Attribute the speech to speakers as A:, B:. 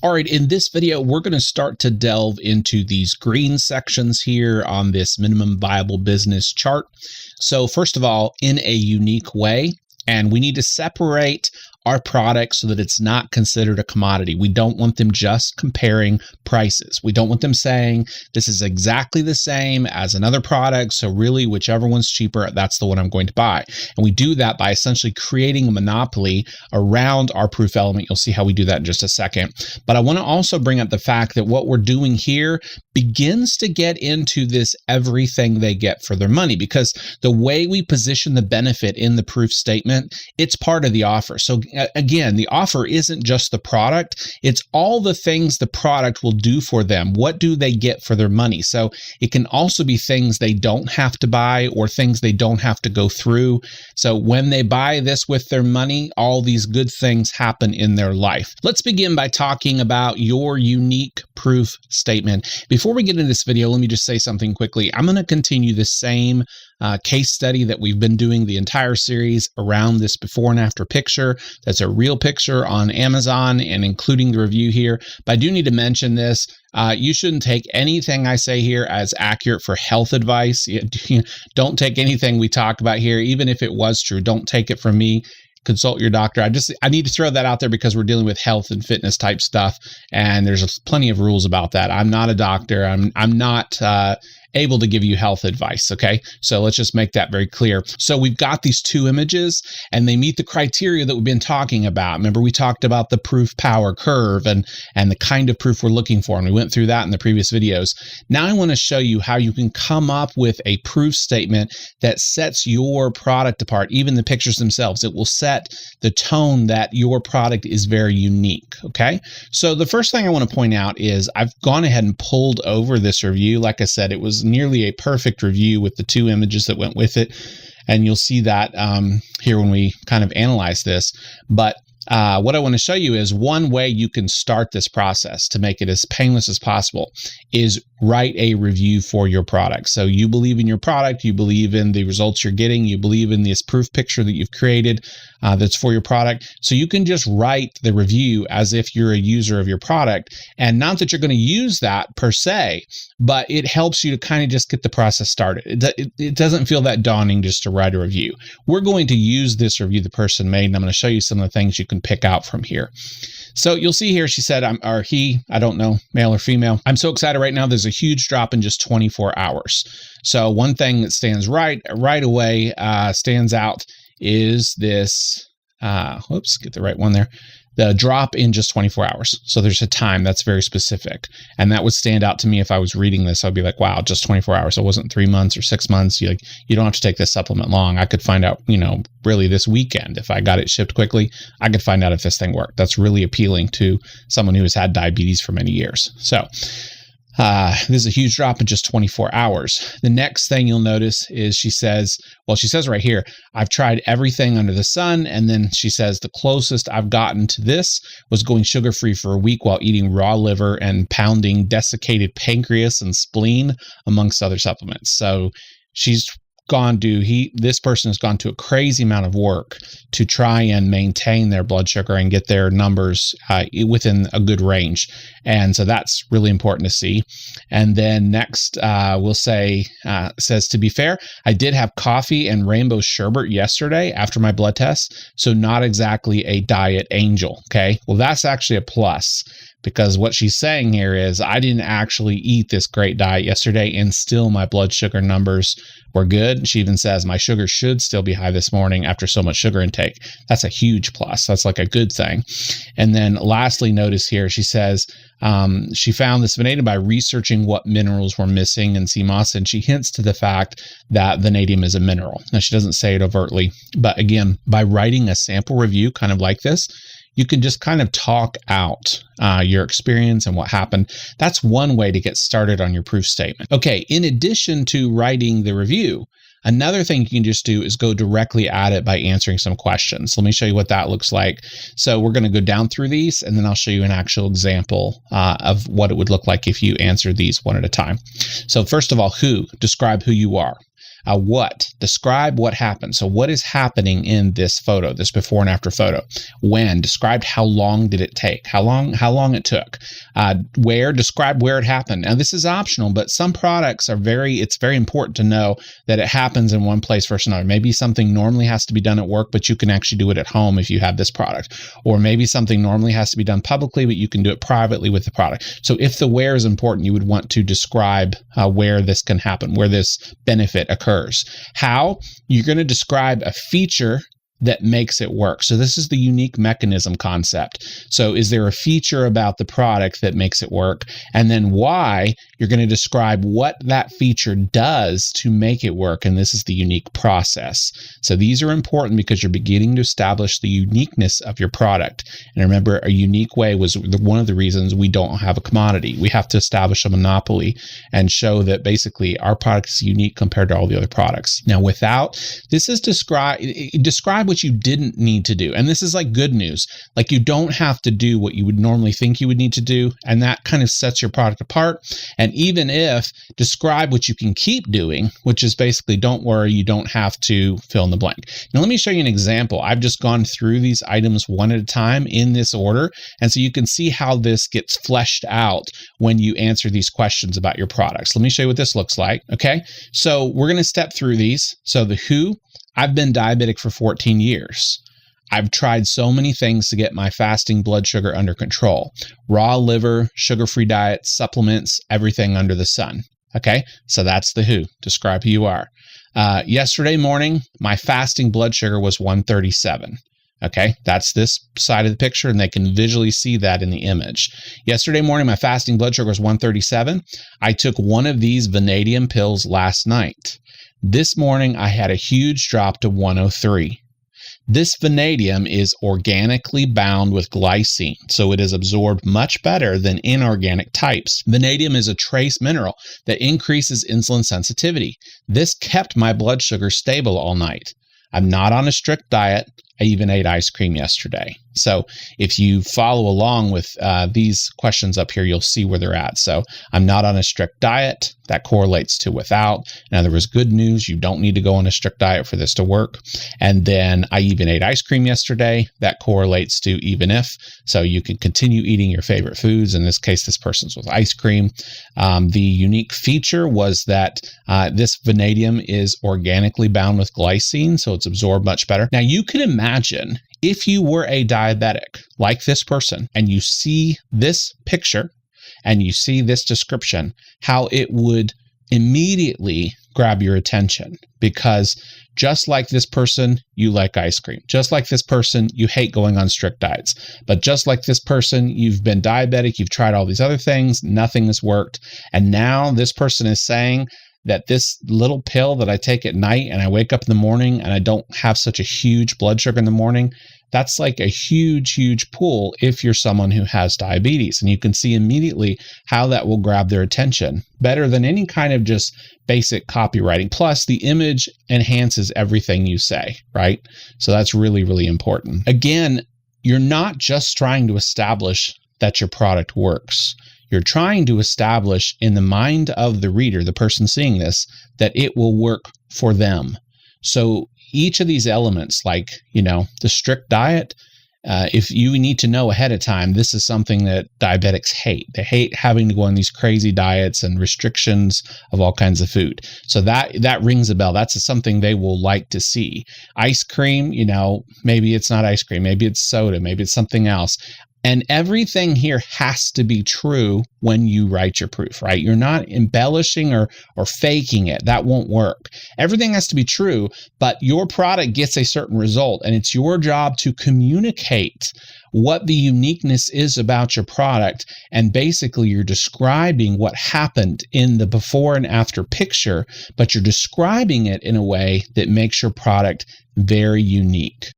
A: All right, in this video, we're going to start to delve into these green sections here on this minimum viable business chart. So first of all, in a unique way, and we need to separate our product so that it's not considered a commodity. We don't want them just comparing prices. We don't want them saying this is exactly the same as another product, so really whichever one's cheaper, that's the one I'm going to buy. And we do that by essentially creating a monopoly around our proof element. You'll see how we do that in just a second. But I want to also bring up the fact that what we're doing here begins to get into this everything they get for their money, because the way we position the benefit in the proof statement, it's part of the offer. So again, the offer isn't just the product, it's all the things the product will do for them. What do they get for their money? So it can also be things they don't have to buy or things they don't have to go through. So when they buy this with their money, all these good things happen in their life. Let's begin by talking about your unique proof statement. Before we get into this video, let me just say something quickly. I'm going to continue the same case study that we've been doing the entire series around this before and after picture. That's a real picture on Amazon and including the review here. But I do need to mention this. You shouldn't take anything I say here as accurate for health advice. Don't take anything we talk about here, even if it was true. Don't take it from me. Consult your doctor. I need to throw that out there because we're dealing with health and fitness type stuff, and there's plenty of rules about that. I'm not a doctor. I'm not able to give you health advice. Okay, so let's just make that very clear. So we've got these two images, and they meet the criteria that we've been talking about. Remember, we talked about the proof power curve and the kind of proof we're looking for, and we went through that in the previous videos. Now I want to show you how you can come up with a proof statement that sets your product apart. Even the pictures themselves, it will set the tone that your product is very unique. Okay, so the first thing I want to point out is I've gone ahead and pulled over this review. Like I said, it was nearly a perfect review with the two images that went with it, and you'll see that here when we kind of analyze this. But what I want to show you is one way you can start this process to make it as painless as possible is write a review for your product. So you believe in your product, you believe in the results you're getting, you believe in this proof picture that you've created that's for your product. So you can just write the review as if you're a user of your product, and not that you're going to use that per se, but it helps you to kind of just get the process started. It doesn't feel that daunting just to write a review. We're going to use this review the person made, and I'm going to show you some of the things you can pick out from here. So you'll see here, she said, or he, I don't know, male or female. I'm so excited right now. There's a huge drop in just 24 hours. So one thing that stands right away, stands out is this, whoops, get the right one there. The drop in just 24 hours. So there's a time that's very specific. And that would stand out to me if I was reading this. I'd be like, wow, just 24 hours. It wasn't 3 months or 6 months. You don't have to take this supplement long. I could find out, really this weekend, if I got it shipped quickly, I could find out if this thing worked. That's really appealing to someone who has had diabetes for many years. So this is a huge drop in just 24 hours. The next thing you'll notice is she says right here, I've tried everything under the sun. And then she says the closest I've gotten to this was going sugar-free for a week while eating raw liver and pounding desiccated pancreas and spleen, amongst other supplements. So this person has gone to a crazy amount of work to try and maintain their blood sugar and get their numbers within a good range. And so that's really important to see. And then next, we'll say, says, to be fair, I did have coffee and rainbow sherbet yesterday after my blood test. So not exactly a diet angel. Okay. Well, that's actually a plus, because what she's saying here is I didn't actually eat this great diet yesterday and still my blood sugar numbers were good. She even says my sugar should still be high this morning after so much sugar intake. That's a huge plus. That's like a good thing. And then lastly, notice here, she says she found this vanadium by researching what minerals were missing in sea moss, and she hints to the fact that vanadium is a mineral. Now, she doesn't say it overtly, but again, by writing a sample review kind of like this, you can just kind of talk out your experience and what happened. That's one way to get started on your proof statement. Okay, in addition to writing the review, another thing you can just do is go directly at it by answering some questions. Let me show you what that looks like. So we're going to go down through these, and then I'll show you an actual example of what it would look like if you answered these one at a time. So first of all, describe who you are. What? Describe what happened. So what is happening in this photo, this before and after photo? When? Describe how long did it take? How long it took? Where? Describe where it happened. Now this is optional, but some products it's very important to know that it happens in one place versus another. Maybe something normally has to be done at work, but you can actually do it at home if you have this product. Or maybe something normally has to be done publicly, but you can do it privately with the product. So if the where is important, you would want to describe where this can happen, where this benefit occurs. How? You're going to describe a feature that makes it work. So this is the unique mechanism concept. So is there a feature about the product that makes it work? And then why? You're going to describe what that feature does to make it work. And this is the unique process. So these are important because you're beginning to establish the uniqueness of your product. And remember, a unique way was one of the reasons we don't have a commodity. We have to establish a monopoly and show that basically our product is unique compared to all the other products. Now, this is describe what you didn't need to do. And this is like good news. Like you don't have to do what you would normally think you would need to do. And that kind of sets your product apart. And even if describe what you can keep doing, which is basically don't worry, you don't have to fill in the blank. Now, let me show you an example. I've just gone through these items one at a time in this order. And so you can see how this gets fleshed out when you answer these questions about your products. Let me show you what this looks like. Okay. So we're going to step through these. So the who, I've been diabetic for 14 years. I've tried so many things to get my fasting blood sugar under control. Raw liver, sugar-free diet, supplements, everything under the sun. Okay, so that's the who. Describe who you are. Yesterday morning, my fasting blood sugar was 137. Okay, that's this side of the picture, and they can visually see that in the image. Yesterday morning, my fasting blood sugar was 137. I took one of these vanadium pills last night. This morning, I had a huge drop to 103. This vanadium is organically bound with glycine, so it is absorbed much better than inorganic types. Vanadium is a trace mineral that increases insulin sensitivity. This kept my blood sugar stable all night. I'm not on a strict diet. I even ate ice cream yesterday. So if you follow along with these questions up here, you'll see where they're at. So I'm not on a strict diet. That correlates to without. In other words, good news. You don't need to go on a strict diet for this to work. And then I even ate ice cream yesterday. That correlates to even if. So you can continue eating your favorite foods. In this case, this person's with ice cream. The unique feature was that this vanadium is organically bound with glycine, so it's absorbed much better. Now you can imagine if you were a diabetic like this person and you see this picture and you see this description, how it would immediately grab your attention, because just like this person, you like ice cream. Just like this person, you hate going on strict diets. But just like this person, you've been diabetic, you've tried all these other things, nothing has worked. And now this person is saying that this little pill that I take at night and I wake up in the morning and I don't have such a huge blood sugar in the morning, that's like a huge, huge pull if you're someone who has diabetes. And you can see immediately how that will grab their attention better than any kind of just basic copywriting. Plus, the image enhances everything you say, right? So that's really, really important. Again, you're not just trying to establish that your product works. You're trying to establish in the mind of the reader, the person seeing this, that it will work for them. So each of these elements, like, the strict diet, if you need to know ahead of time, this is something that diabetics hate. They hate having to go on these crazy diets and restrictions of all kinds of food. So that rings a bell. That's something they will like to see. Ice cream, maybe it's not ice cream. Maybe it's soda. Maybe it's something else. And everything here has to be true when you write your proof, right? You're not embellishing or faking it. That won't work. Everything has to be true, but your product gets a certain result, and it's your job to communicate what the uniqueness is about your product. And basically, you're describing what happened in the before and after picture, but you're describing it in a way that makes your product very unique.